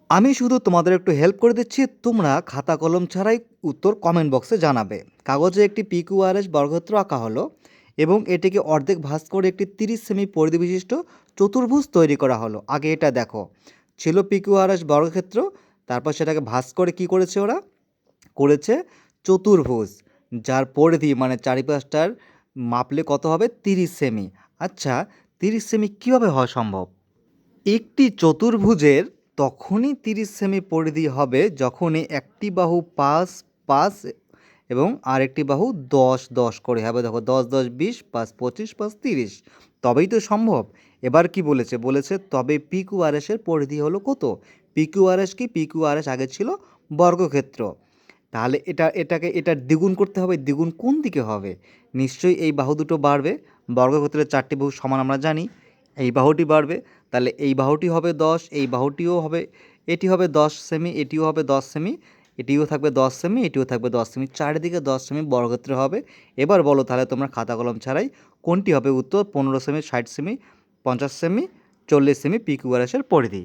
আমি শুধু তোমাদের একটু হেল্প করে দিচ্ছি, তোমরা খাতা কলম ছাড়াই উত্তর কমেন্ট বক্সে জানাবে। কাগজে একটি PQRS বর্গক্ষেত্র আঁকা হলো এবং এটিকে অর্ধেক ভাঁজ করে একটি 30 সেমি পরিধি বিশিষ্ট চতুর্ভুজ তৈরি করা হলো। আগে এটা দেখো, ছিল PQRS বর্গক্ষেত্র, তারপর সেটাকে ভাঁজ করে কি করেছে ওরা, করেছে চতুর্ভুজ, যার পরিধি মানে চারিপাশটার মাপলে কত হবে, 30 সেমি। আচ্ছা, 30 সেমি কীভাবে হওয়া সম্ভব? একটি চতুর্ভুজের তখনই 30 সেমি পরিধি হবে যখনই একটি বাহু 5 5 এবং আরেকটি বাহু 10 10 করে হবে। দেখো 10 10 20 5 25 5 30, তবেই তো সম্ভব। এবার কি বলেছে, বলেছে তবে PQRS-এর পরিধি হলো কত? PQRS কি, PQRS আগে ছিল বর্গক্ষেত্র, তাহলে এটার দ্বিগুণ করতে হবে। দ্বিগুণ কোন দিকে হবে? নিশ্চয়ই এই বাহু দুটো বাড়বে, বর্গক্ষেত্রের 4টি বাহু সমান আমরা জানি। এই বাহুটি বাড়বে, তাহলে এই বাহুটি হবে 10, এই বাহুটিও হবে, এটি হবে 10 সেমি, এটিও হবে 10 সেমি, এটিও থাকবে 10 সেমি, এটিও থাকবে 10 সেমি, চারিদিকে 10 সেমি বর্গক্ষেত্র হবে। এবার বলো তাহলে তোমরা খাতা কলম ছাড়াই কোনটি হবে উত্তর? 15 সেমি, 60 সেমি, 50 সেমি, 40 সেমি PQRS-এর পরিধি।